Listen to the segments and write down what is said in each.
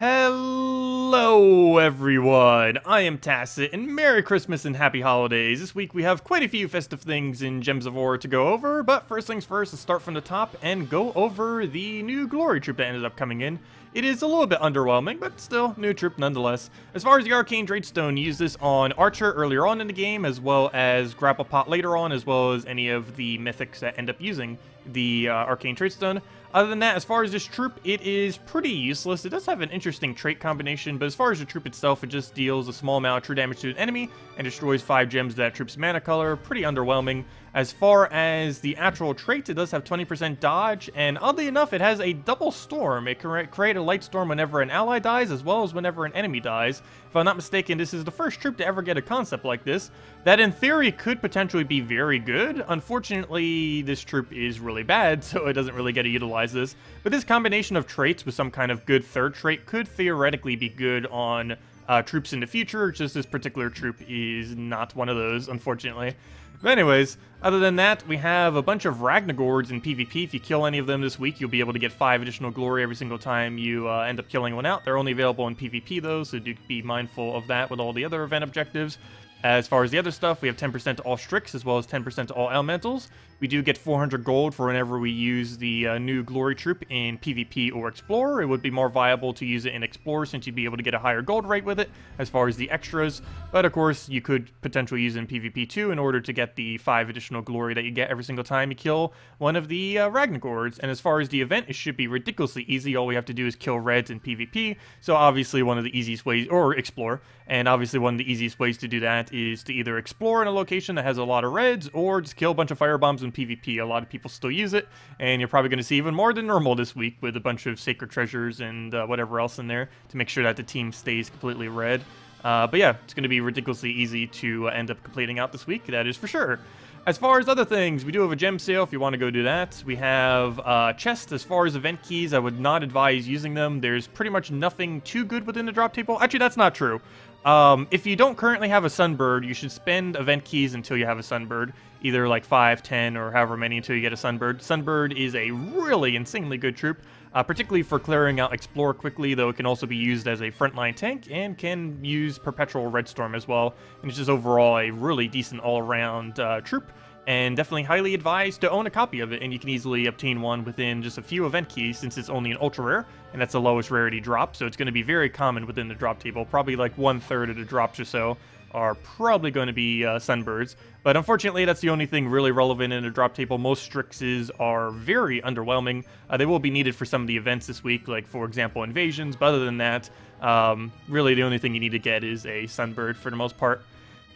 Hello everyone, I am Tacet, and Merry Christmas and Happy Holidays. This week we have quite a few festive things in Gems of War to go over, but first things first, let's start from the top and go over the new Glory Troop that ended up coming in. It is a little bit underwhelming, but still, new troop nonetheless. As far as the Arcane Dratestone, use this on Archer earlier on in the game, as well as Grapple Pot later on, as well as any of the mythics that end up using the Arcane Dratestone. Other than that, as far as this troop, it is pretty useless. It does have an interesting trait combination, but as far as the troop itself, it just deals a small amount of true damage to an enemy and destroys 5 gems of that troop's mana color. Pretty underwhelming. As far as the actual trait, it does have 20% dodge, and oddly enough, it has a double storm. It can create a light storm whenever an ally dies, as well as whenever an enemy dies. If I'm not mistaken, this is the first troop to ever get a concept like this, that in theory could potentially be very good. Unfortunately, this troop is really bad, so it doesn't really get to utilize this. But this combination of traits with some kind of good third trait could theoretically be good on troops in the future. Just this particular troop is not one of those, unfortunately. But anyways, other than that, we have a bunch of Ragnagords in PvP. If you kill any of them this week, you'll be able to get 5 additional glory every single time you end up killing one out. They're only available in PvP though, so do be mindful of that with all the other event objectives. As far as the other stuff, we have 10% to all Strix, as well as 10% to all Elementals. We do get 400 gold for whenever we use the new Glory Troop in PvP or Explorer. It would be more viable to use it in Explorer since you'd be able to get a higher gold rate with it, as far as the extras. But of course, you could potentially use it in PvP too in order to get the 5 additional glory that you get every single time you kill one of the Ragnagords. And as far as the event, it should be ridiculously easy. All we have to do is kill reds in PvP. So obviously one of the easiest ways, or Explore, and obviously one of the easiest ways to do that is to either explore in a location that has a lot of reds, or just kill a bunch of firebombs in PvP. A lot of people still use it, and you're probably going to see even more than normal this week with a bunch of sacred treasures and whatever else in there to make sure that the team stays completely red. But yeah, it's going to be ridiculously easy to end up completing out this week, that is for sure. As far as other things, we do have a gem sale if you want to go do that. We have chests. As far as event keys, I would not advise using them. There's pretty much nothing too good within the drop table. Actually, that's not true. If you don't currently have a Sunbird, you should spend event keys until you have a Sunbird. Either like 5, 10, or however many until you get a Sunbird. Sunbird is a really insanely good troop, particularly for clearing out Explorer quickly, though it can also be used as a frontline tank and can use Perpetual Red Storm as well. And it's just overall a really decent all-around troop, and definitely highly advised to own a copy of it, and you can easily obtain one within just a few event keys since it's only an ultra rare, and that's the lowest rarity drop, so it's going to be very common within the drop table. Probably like 1/3 of the drops or so are probably going to be Sunbirds, but unfortunately that's the only thing really relevant in the drop table. Most Strixes are very underwhelming. They will be needed for some of the events this week, like for example Invasions, but other than that, really the only thing you need to get is a Sunbird for the most part.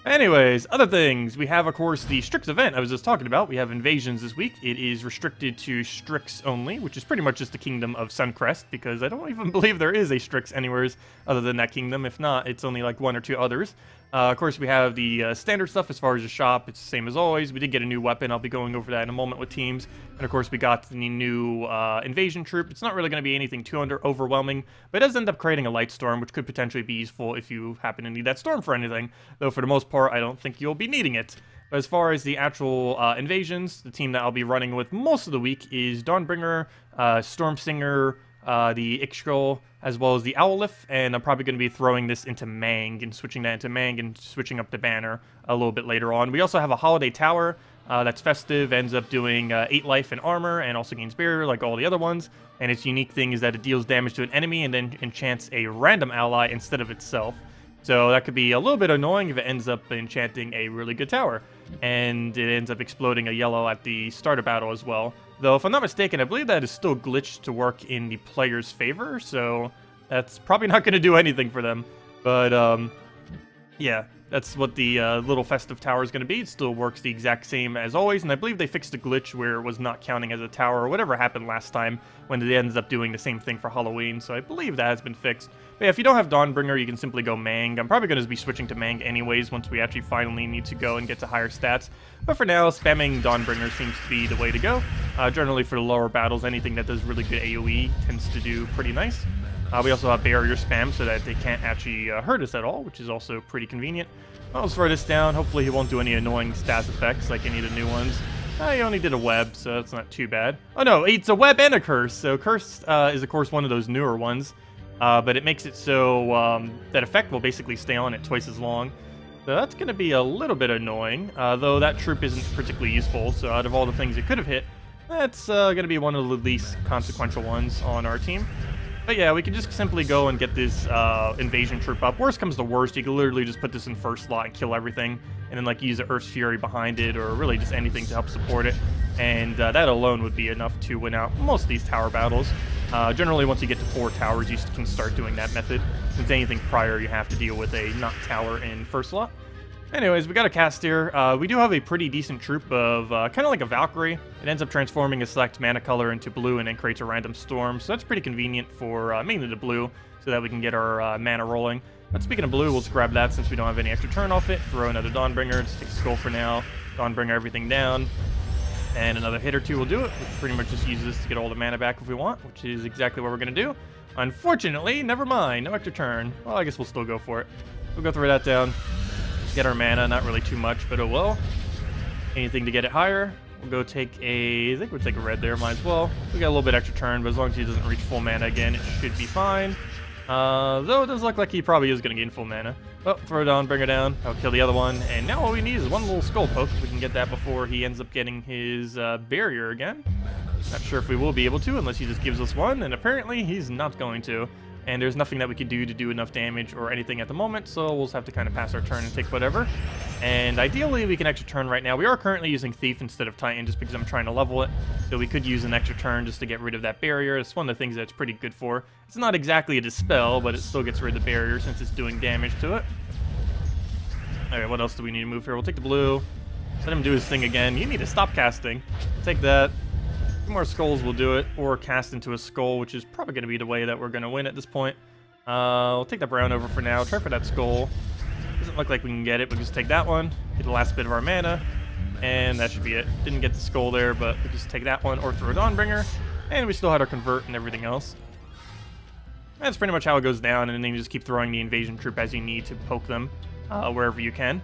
Anyways, other things. We have, of course, the Strix event I was just talking about. We have Invasions this week. It is restricted to Strix only, which is pretty much just the kingdom of Suncrest, because I don't even believe there is a Strix anywhere other than that kingdom. If not, it's only like 1 or 2 others. Of course, we have the standard stuff as far as the shop. It's the same as always. We did get a new weapon. I'll be going over that in a moment with teams. And of course, we got the new invasion troop. It's not really going to be anything too overwhelming, but it does end up creating a light storm, which could potentially be useful if you happen to need that storm for anything. Though for the most part, I don't think you'll be needing it. But as far as the actual invasions, the team that I'll be running with most of the week is Dawnbringer, Stormsinger, the Ixchel, as well as the Owlif, and I'm probably going to be throwing this into Mang and switching that into Mang and switching up the banner a little bit later on. We also have a Holiday Tower that's festive, ends up doing 8 life and armor, and also gains barrier like all the other ones. And its unique thing is that it deals damage to an enemy and then enchants a random ally instead of itself. So that could be a little bit annoying if it ends up enchanting a really good tower. And it ends up exploding a yellow at the start of battle as well. Though, if I'm not mistaken, I believe that is still glitched to work in the player's favor, so that's probably not going to do anything for them. But, yeah, that's what the little festive tower is going to be. It still works the exact same as always, and I believe they fixed a glitch where it was not counting as a tower or whatever happened last time when it ends up doing the same thing for Halloween, so I believe that has been fixed. But yeah, if you don't have Dawnbringer, you can simply go Mang. I'm probably going to be switching to Mang anyways once we actually finally need to go and get to higher stats. But for now, spamming Dawnbringer seems to be the way to go. Generally for the lower battles, anything that does really good AoE tends to do pretty nice. We also have barrier spam so that they can't actually hurt us at all, which is also pretty convenient. I'll throw this down. Hopefully he won't do any annoying stats effects like any of the new ones. He only did a web, so that's not too bad. Oh no, it's a web and a curse. So curse is of course one of those newer ones. but it makes it so that effect will basically stay on it twice as long. So that's going to be a little bit annoying, though that troop isn't particularly useful, so out of all the things it could have hit, that's going to be one of the least consequential ones on our team. But yeah, we can just simply go and get this invasion troop up. Worst comes to worst, you can literally just put this in first slot and kill everything, and then like use the Earth's Fury behind it, or really just anything to help support it. And that alone would be enough to win out most of these tower battles. Generally, once you get to 4 towers, you can start doing that method. Since anything prior, you have to deal with a not tower in first slot. Anyways, we got a cast here. We do have a pretty decent troop of kind of like a Valkyrie. It ends up transforming a select mana color into blue and then creates a random storm. So that's pretty convenient for mainly the blue, so that we can get our mana rolling. But speaking of blue, we'll just grab that since we don't have any extra turn off it. Throw another Dawnbringer, just take Skull for now. Dawnbringer everything down. And another hit or two will do it. We can pretty much just use this to get all the mana back if we want, which is exactly what we're going to do. Unfortunately, never mind. No extra turn. Well, I guess we'll still go for it. We'll go throw that down. Get our mana, not really too much, but oh well. Anything to get it higher. We'll go take I think we'll take a red there, might as well. We got a little bit extra turn, but as long as he doesn't reach full mana again, it should be fine. Though it does look like he probably is going to gain full mana. Oh, throw it down, bring her down. I'll kill the other one. And now all we need is one little skull poke. If we can get that before he ends up getting his barrier again. Not sure if we will be able to, unless he just gives us one, and apparently he's not going to. And there's nothing that we could do to do enough damage or anything at the moment, so we'll just have to kind of pass our turn and take whatever. And ideally, we can extra turn right now. We are currently using Thief instead of Titan just because I'm trying to level it, so we could use an extra turn just to get rid of that barrier. It's one of the things that's pretty good for. It's not exactly a dispel, but it still gets rid of the barrier since it's doing damage to it. Alright, what else do we need to move here? We'll take the blue. Let him do his thing again. You need to stop casting. Take that. 2 more skulls will do it, or cast into a skull, which is probably going to be the way that we're going to win at this point. We'll take that brown over for now. Try for that skull. Doesn't look like we can get it, but just take that one. Get the last bit of our mana, and that should be it. Didn't get the skull there, but we just take that one, or throw a Dawnbringer, and we still had our convert and everything else. That's pretty much how it goes down, and then you just keep throwing the invasion troop as you need to poke them wherever you can.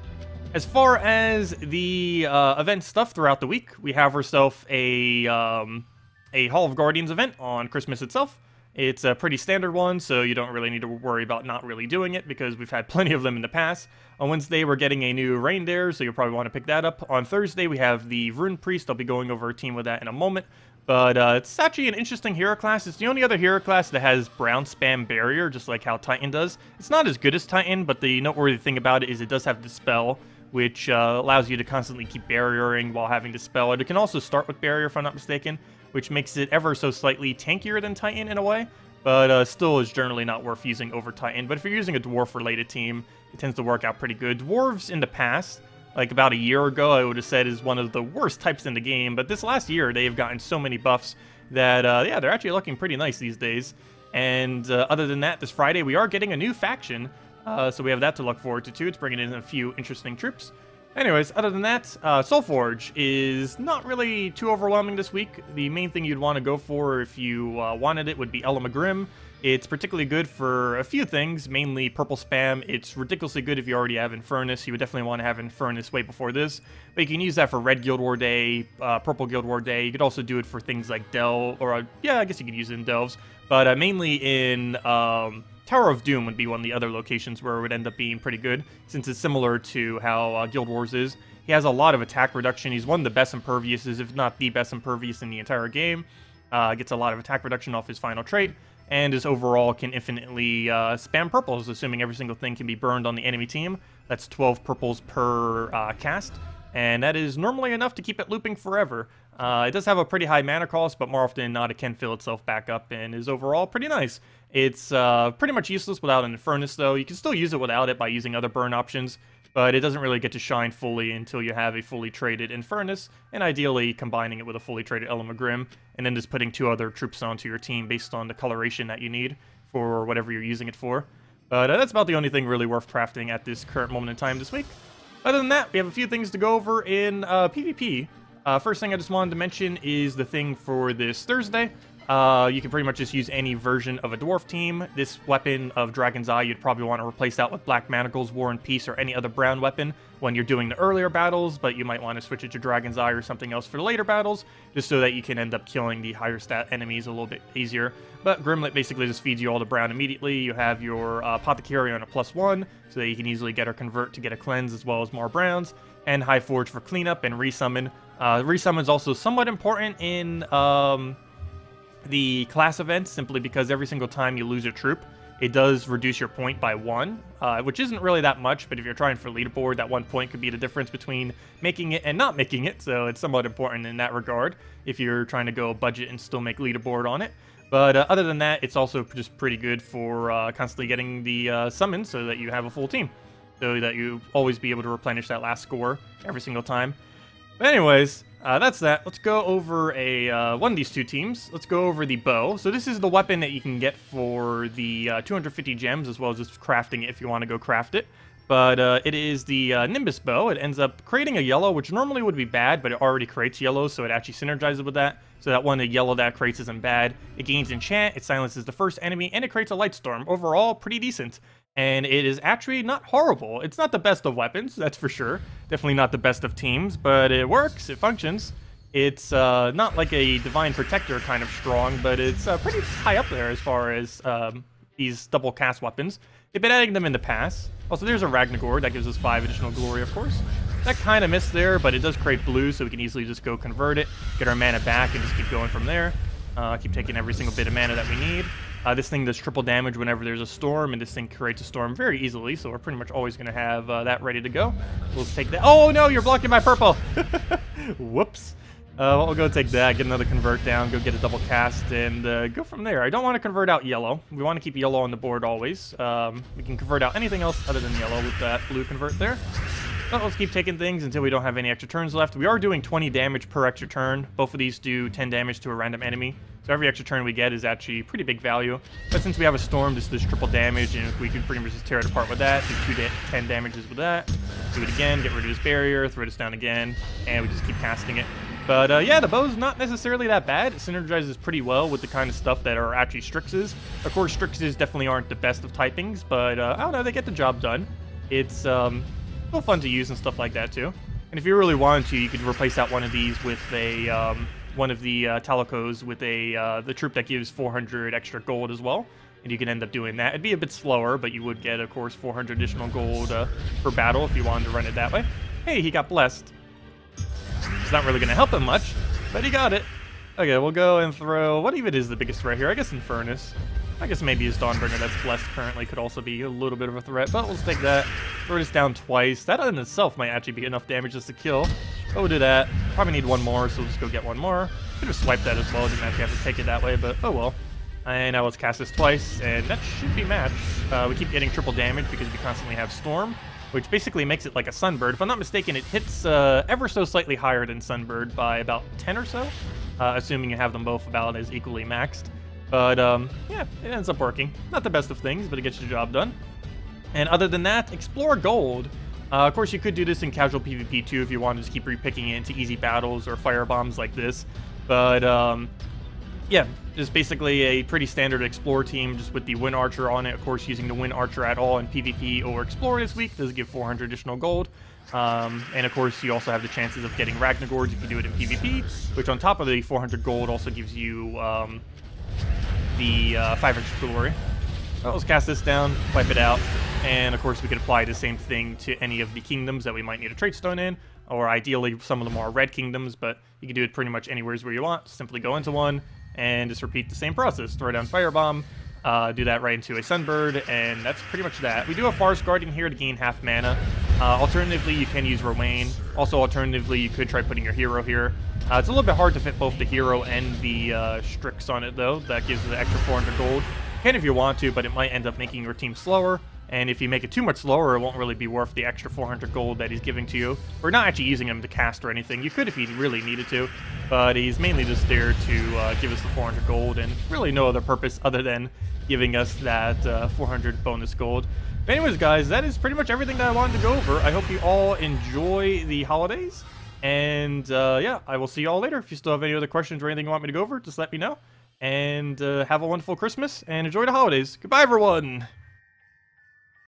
As far as the event stuff throughout the week, we have ourselves a Hall of Guardians event on Christmas itself. It's a pretty standard one, so you don't really need to worry about not really doing it, because we've had plenty of them in the past. On Wednesday, we're getting a new Reindeer, so you'll probably want to pick that up. On Thursday, we have the Rune Priest. I'll be going over a team with that in a moment. But it's actually an interesting hero class. It's the only other hero class that has brown spam barrier, just like how Titan does. It's not as good as Titan, but the noteworthy thing about it is it does have Dispel, which allows you to constantly keep barriering while having Dispel. It can also start with barrier, if I'm not mistaken, which makes it ever so slightly tankier than Titan in a way, but still is generally not worth using over Titan. But if you're using a Dwarf-related team, it tends to work out pretty good. Dwarves in the past, like about a year ago, I would have said is one of the worst types in the game, but this last year, they've gotten so many buffs that, yeah, they're actually looking pretty nice these days. And other than that, this Friday, we are getting a new faction, so we have that to look forward to, too. It's bringing in a few interesting troops. Anyways, other than that, Soulforge is not really too overwhelming this week. The main thing you'd want to go for if you wanted it would be Elamagrim. It's particularly good for a few things, mainly purple spam. It's ridiculously good if you already have Infernus. You would definitely want to have Infernus way before this. But you can use that for Red Guild War Day, Purple Guild War Day. You could also do it for things like Delve, or yeah, I guess you could use it in Delves. But mainly in Tower of Doom would be one of the other locations where it would end up being pretty good, since it's similar to how Guild Wars is. He has a lot of attack reduction. He's one of the best Imperviouses, if not the best Impervious in the entire game. Gets a lot of attack reduction off his final trait, and his overall can infinitely spam purples, assuming every single thing can be burned on the enemy team. That's 12 purples per cast, and that is normally enough to keep it looping forever. It does have a pretty high mana cost, but more often than not, it can fill itself back up and is overall pretty nice. It's pretty much useless without an Infernus, though. You can still use it without it by using other burn options, but it doesn't really get to shine fully until you have a fully traded Infernus, and ideally combining it with a fully traded Elamagrim, and then just putting 2 other troops onto your team based on the coloration that you need for whatever you're using it for. But that's about the only thing really worth crafting at this current moment in time this week. Other than that, we have a few things to go over in PvP. First thing I just wanted to mention is the thing for this Thursday. You can pretty much just use any version of a dwarf team. This weapon of Dragon's Eye, you'd probably want to replace that with Black Manacles, War and Peace, or any other brown weapon. when you're doing the earlier battles, but you might want to switch it to Dragon's Eye or something else for the later battles, just so that you can end up killing the higher stat enemies a little bit easier. But Grimlet basically just feeds you all the brown immediately. You have your Apothecary on a +1, so that you can easily get or convert to get a cleanse as well as more browns, and High Forge for cleanup and resummon. Resummon is also somewhat important in the class events, simply because every single time you lose a troop, it does reduce your point by 1, which isn't really that much, but if you're trying for leaderboard, that 1 point could be the difference between making it and not making it, so it's somewhat important in that regard if you're trying to go budget and still make leaderboard on it. But other than that, it's also just pretty good for constantly getting the summons so that you have a full team, so that you always be able to replenish that last score every single time. But anyways, that's that. Let's go over one of these two teams. Let's go over the bow. So this is the weapon that you can get for the 250 gems, as well as just crafting it if you want to go craft it. But it is the Nimbus bow. It ends up creating a yellow, which normally would be bad, but it already creates yellow, so it actually synergizes with that. So that one, the yellow that creates isn't bad. It gains enchant, it silences the first enemy, and it creates a light storm. Overall, pretty decent. And it is actually not horrible. It's not the best of weapons, that's for sure. Definitely not the best of teams, but it works, it functions. It's not like a Divine Protector kind of strong, but it's pretty high up there as far as these double cast weapons. They've been adding them in the past. Also, there's a Ragnagord, that gives us 5 additional glory, of course. That kind of missed there, but it does create blue, so we can easily just go convert it, get our mana back, and just keep going from there. Keep taking every single bit of mana that we need. This thing does triple damage whenever there's a storm, and this thing creates a storm very easily, so we're pretty much always going to have that ready to go. We'll just take that. Oh no, you're blocking my purple! Whoops. We'll go take that, get another convert down, go get a double cast, and go from there. I don't want to convert out yellow. We want to keep yellow on the board always. We can convert out anything else other than yellow with that blue convert there. But let's keep taking things until we don't have any extra turns left. We are doing 20 damage per extra turn. Both of these do 10 damage to a random enemy. So every extra turn we get is actually pretty big value. But since we have a storm, this does triple damage, and we can pretty much just tear it apart with that. Do 10 damages with that. Do it again, get rid of this barrier, throw this down again, and we just keep casting it. But yeah, the bow's not necessarily that bad. It synergizes pretty well with the kind of stuff that are actually Strixes. Of course, Strixes definitely aren't the best of typings, but I don't know, they get the job done. It's still fun to use and stuff like that too. And if you really wanted to, you could replace out one of these with a one of the Talicos with the troop that gives 400 extra gold as well. And you can end up doing that. It'd be a bit slower, but you would get, of course, 400 additional gold per battle if you wanted to run it that way. Hey, he got blessed. It's not really going to help him much, but he got it. Okay, we'll go and throw... What even is the biggest threat here? I guess Infernus. I guess maybe his Dawnbringer that's blessed currently could also be a little bit of a threat, but we'll just take that. Throw this down twice. That in itself might actually be enough damage just to kill. But we'll do that. Probably need one more, so we'll just go get one more. Could have swiped that as well. Didn't actually have to take it that way, but oh well. And now let's cast this twice, and that should be matched. We keep getting triple damage because we constantly have Storm, which basically makes it like a Sunbird. If I'm not mistaken, it hits ever so slightly higher than Sunbird by about 10 or so, assuming you have them both about as equally maxed. But yeah, it ends up working. Not the best of things, but it gets the job done. And other than that, explore gold. Of course, you could do this in casual PvP too if you want to just keep repicking it into easy battles or fire bombs like this. But yeah, just basically a pretty standard Explore team, just with the Wind Archer on it. Of course, using the Wind Archer at all in PvP or Explore this week does give 400 additional gold. And of course, you also have the chances of getting Ragnagords if you do it in PvP, which on top of the 400 gold also gives you the 500 glory. Well, let's cast this down, wipe it out, and of course we could apply the same thing to any of the kingdoms that we might need a trait stone in, or ideally some of the more red kingdoms, but you can do it pretty much anywhere where you want. Simply go into one and just repeat the same process. Throw down Firebomb, do that right into a Sunbird, and that's pretty much that. We do have Forest Guardian here to gain half mana. Alternatively, you can use Romaine. Also, alternatively, you could try putting your hero here. It's a little bit hard to fit both the hero and the Strix on it, though. That gives the extra 400 gold. You can if you want to, but it might end up making your team slower. And if you make it too much slower, it won't really be worth the extra 400 gold that he's giving to you. We're not actually using him to cast or anything. You could if he really needed to, but he's mainly just there to give us the 400 gold and really no other purpose other than giving us that 400 bonus gold. But anyways, guys, that is pretty much everything that I wanted to go over. I hope you all enjoy the holidays. And yeah, I will see you all later. If you still have any other questions or anything you want me to go over, just let me know. And have a wonderful Christmas and enjoy the holidays. Goodbye, everyone!